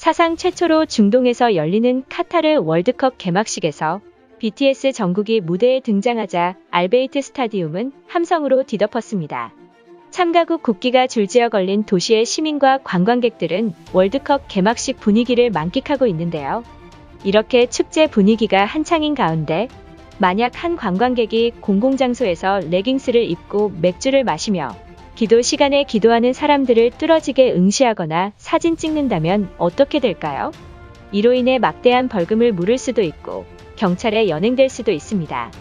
사상 최초로 중동에서 열리는 카타르 월드컵 개막식에서 BTS 정국이 무대에 등장하자 알베이트 스타디움은 함성으로 뒤덮었습니다. 참가국 국기가 줄지어 걸린 도시의 시민과 관광객들은 월드컵 개막식 분위기를 만끽하고 있는데요. 이렇게 축제 분위기가 한창인 가운데 만약 한 관광객이 공공장소에서 레깅스를 입고 맥주를 마시며 기도 시간에 기도하는 사람들을 뚫어지게 응시하거나 사진 찍는다면 어떻게 될까요? 이로 인해 막대한 벌금을 물을 수도 있고 경찰에 연행될 수도 있습니다.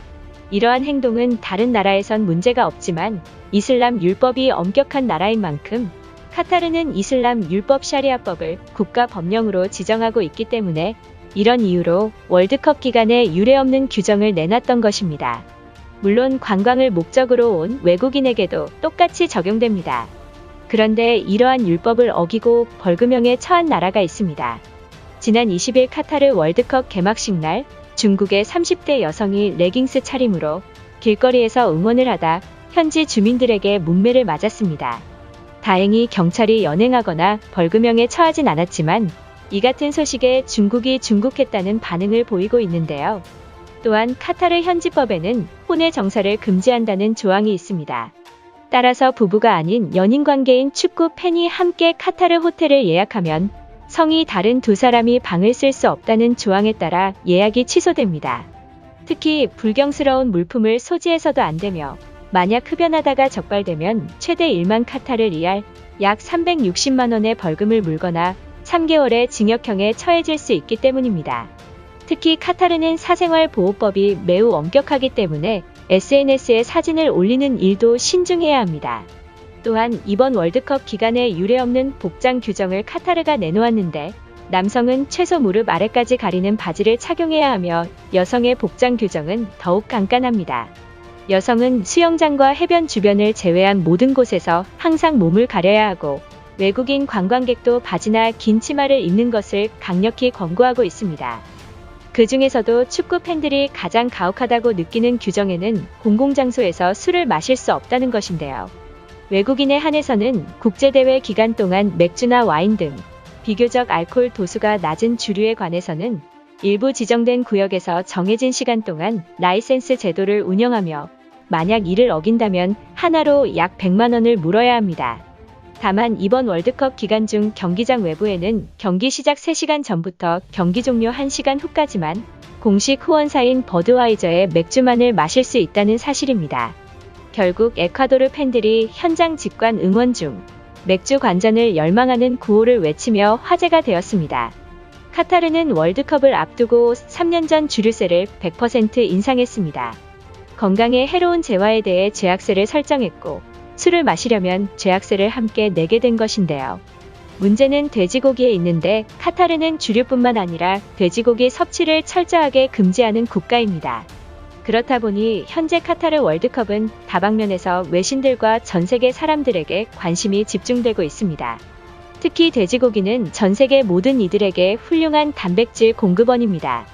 이러한 행동은 다른 나라에선 문제가 없지만 이슬람 율법이 엄격한 나라인 만큼 카타르는 이슬람 율법 샤리아법을 국가 법령으로 지정하고 있기 때문에 이런 이유로 월드컵 기간에 유례없는 규정을 내놨던 것입니다. 물론 관광을 목적으로 온 외국인에게도 똑같이 적용됩니다. 그런데 이러한 율법을 어기고 벌금형에 처한 나라가 있습니다. 지난 20일 카타르 월드컵 개막식 날 중국의 30대 여성이 레깅스 차림으로 길거리에서 응원을 하다 현지 주민들에게 문매를 맞았습니다. 다행히 경찰이 연행하거나 벌금형에 처하진 않았지만 이 같은 소식에 중국이 중국했다는 반응을 보이고 있는데요. 또한 카타르 현지법에는 혼외 정사를 금지한다는 조항이 있습니다. 따라서 부부가 아닌 연인 관계인 축구 팬이 함께 카타르 호텔을 예약하면 성이 다른 두 사람이 방을 쓸 수 없다는 조항에 따라 예약이 취소됩니다. 특히 불경스러운 물품을 소지해서도 안 되며 만약 흡연하다가 적발되면 최대 1만 카타르 리알 약 360만 원의 벌금을 물거나 3개월의 징역형에 처해질 수 있기 때문입니다. 특히 카타르는 사생활보호법이 매우 엄격하기 때문에 SNS에 사진을 올리는 일도 신중해야 합니다. 또한 이번 월드컵 기간에 유례없는 복장 규정을 카타르가 내놓았는데 남성은 최소 무릎 아래까지 가리는 바지를 착용해야 하며 여성의 복장 규정은 더욱 간단합니다. 여성은 수영장과 해변 주변을 제외한 모든 곳에서 항상 몸을 가려야 하고 외국인 관광객도 바지나 긴 치마를 입는 것을 강력히 권고하고 있습니다. 그 중에서도 축구 팬들이 가장 가혹하다고 느끼는 규정에는 공공장소에서 술을 마실 수 없다는 것인데요. 외국인에 한해서는 국제대회 기간 동안 맥주나 와인 등 비교적 알코올 도수가 낮은 주류에 관해서는 일부 지정된 구역에서 정해진 시간 동안 라이센스 제도를 운영하며 만약 이를 어긴다면 하나로 약 100만 원을 물어야 합니다. 다만 이번 월드컵 기간 중 경기장 외부에는 경기 시작 3시간 전부터 경기 종료 1시간 후까지만 공식 후원사인 버드와이저의 맥주만을 마실 수 있다는 사실입니다. 결국 에콰도르 팬들이 현장 직관 응원 중 맥주 관전을 열망하는 구호를 외치며 화제가 되었습니다. 카타르는 월드컵을 앞두고 3년 전 주류세를 100% 인상했습니다. 건강에 해로운 재화에 대해 제약세를 설정했고 술을 마시려면 제약세를 함께 내게 된 것인데요. 문제는 돼지고기에 있는데 카타르는 주류뿐만 아니라 돼지고기 섭취를 철저하게 금지하는 국가입니다. 그렇다 보니 현재 카타르 월드컵은 다방면에서 외신들과 전 세계 사람들에게 관심이 집중되고 있습니다. 특히 돼지고기는 전 세계 모든 이들에게 훌륭한 단백질 공급원입니다.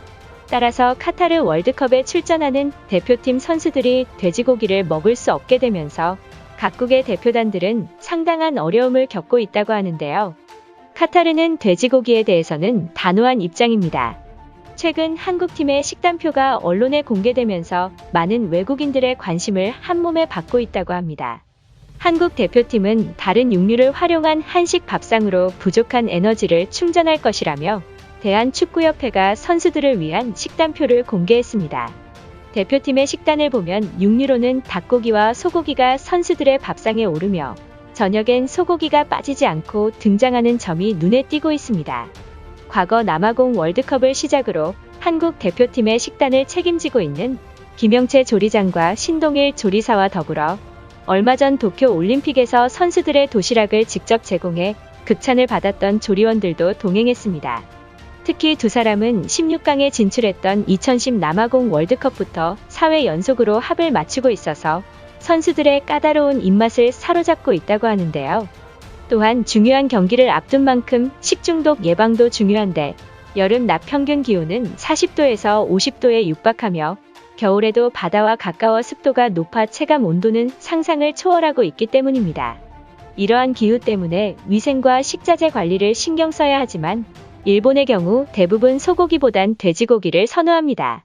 따라서 카타르 월드컵에 출전하는 대표팀 선수들이 돼지고기를 먹을 수 없게 되면서 각국의 대표단들은 상당한 어려움을 겪고 있다고 하는데요. 카타르는 돼지고기에 대해서는 단호한 입장입니다. 최근 한국팀의 식단표가 언론에 공개되면서 많은 외국인들의 관심을 한몸에 받고 있다고 합니다. 한국 대표팀은 다른 육류를 활용한 한식 밥상으로 부족한 에너지를 충전할 것이라며 대한축구협회가 선수들을 위한 식단표를 공개했습니다. 대표팀의 식단을 보면 육류로는 닭고기와 소고기가 선수들의 밥상에 오르며 저녁엔 소고기가 빠지지 않고 등장하는 점이 눈에 띄고 있습니다. 과거 남아공 월드컵을 시작으로 한국 대표팀의 식단을 책임지고 있는 김영채 조리장과 신동일 조리사와 더불어 얼마 전 도쿄 올림픽에서 선수들의 도시락을 직접 제공해 극찬을 받았던 조리원들도 동행했습니다. 특히 두 사람은 16강에 진출했던 2010 남아공 월드컵부터 4회 연속으로 합을 맞추고 있어서 선수들의 까다로운 입맛을 사로잡고 있다고 하는데요. 또한 중요한 경기를 앞둔 만큼 식중독 예방도 중요한데 여름 낮 평균 기온은 40도에서 50도에 육박하며 겨울에도 바다와 가까워 습도가 높아 체감 온도는 상상을 초월하고 있기 때문입니다. 이러한 기후 때문에 위생과 식자재 관리를 신경 써야 하지만 일본의 경우 대부분 소고기보단 돼지고기를 선호합니다.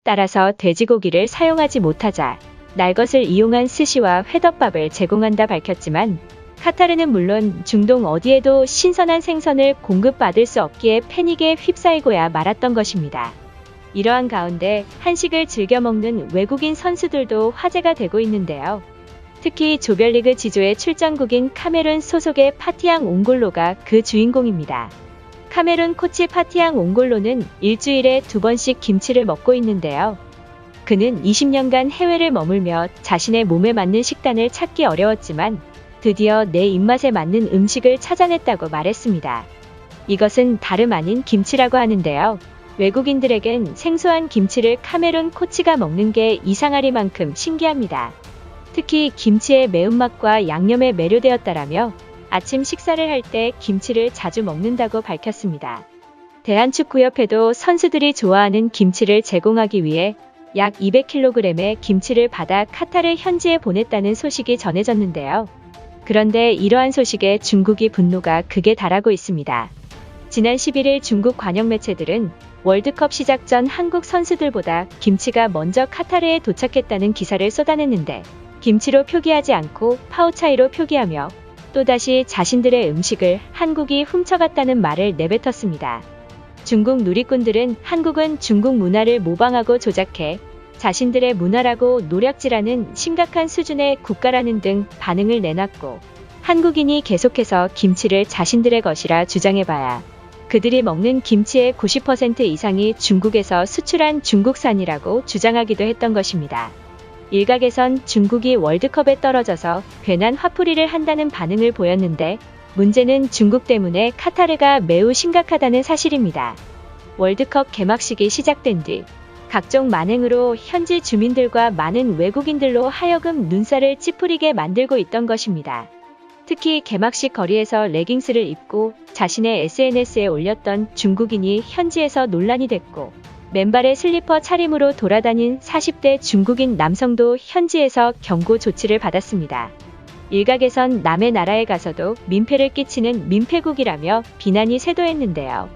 따라서 돼지고기를 사용하지 못하자 날 것을 이용한 스시와 회덮밥을 제공한다 밝혔지만 카타르는 물론 중동 어디에도 신선한 생선을 공급받을 수 없기에 패닉에 휩싸이고야 말았던 것입니다. 이러한 가운데 한식을 즐겨 먹는 외국인 선수들도 화제가 되고 있는데요. 특히 조별리그 지조의 출전국인 카메룬 소속의 파티앙 옹골로가 그 주인공입니다. 카메룬 코치 파티앙 옹골로는 일주일에 2번씩 김치를 먹고 있는데요. 그는 20년간 해외를 머물며 자신의 몸에 맞는 식단을 찾기 어려웠지만 드디어 내 입맛에 맞는 음식을 찾아냈다고 말했습니다. 이것은 다름 아닌 김치라고 하는데요. 외국인들에겐 생소한 김치를 카메룬 코치가 먹는 게 이상하리만큼 신기합니다. 특히 김치의 매운맛과 양념에 매료되었다라며 아침 식사를 할 때 김치를 자주 먹는다고 밝혔습니다. 대한축구협회도 선수들이 좋아하는 김치를 제공하기 위해 약 200kg의 김치를 받아 카타르 현지에 보냈다는 소식이 전해졌는데요. 그런데 이러한 소식에 중국이 분노가 극에 달하고 있습니다. 지난 11일 중국 관영 매체들은 월드컵 시작 전 한국 선수들보다 김치가 먼저 카타르에 도착했다는 기사를 쏟아냈는데 김치로 표기하지 않고 파오차이로 표기하며 또다시 자신들의 음식을 한국이 훔쳐갔다는 말을 내뱉었습니다. 중국 누리꾼들은 한국은 중국 문화를 모방하고 조작해 자신들의 문화라고 노략질하는 심각한 수준의 국가라는 등 반응을 내놨고 한국인이 계속해서 김치를 자신들의 것이라 주장해봐야 그들이 먹는 김치의 90% 이상이 중국에서 수출한 중국산이라고 주장하기도 했던 것입니다. 일각에선 중국이 월드컵에 떨어져서 괜한 화풀이를 한다는 반응을 보였는데 문제는 중국 때문에 카타르가 매우 심각하다는 사실입니다. 월드컵 개막식이 시작된 뒤 각종 만행으로 현지 주민들과 많은 외국인들로 하여금 눈살을 찌푸리게 만들고 있던 것입니다. 특히 개막식 거리에서 레깅스를 입고 자신의 SNS에 올렸던 중국인이 현지에서 논란이 됐고 맨발의 슬리퍼 차림으로 돌아다닌 40대 중국인 남성도 현지에서 경고 조치를 받았습니다. 일각에선 남의 나라에 가서도 민폐를 끼치는 민폐국이라며 비난이 쇄도했는데요.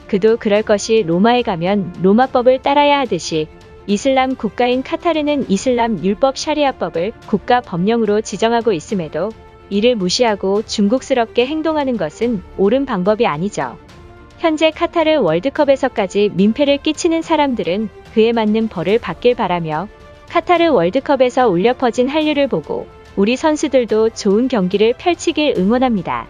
그도 그럴 것이 로마에 가면 로마법을 따라야 하듯이 이슬람 국가인 카타르는 이슬람 율법 샤리아법을 국가 법령으로 지정하고 있음에도 이를 무시하고 중국스럽게 행동하는 것은 옳은 방법이 아니죠. 현재 카타르 월드컵에서까지 민폐를 끼치는 사람들은 그에 맞는 벌을 받길 바라며 카타르 월드컵에서 울려 퍼진 한류를 보고 우리 선수들도 좋은 경기를 펼치길 응원합니다.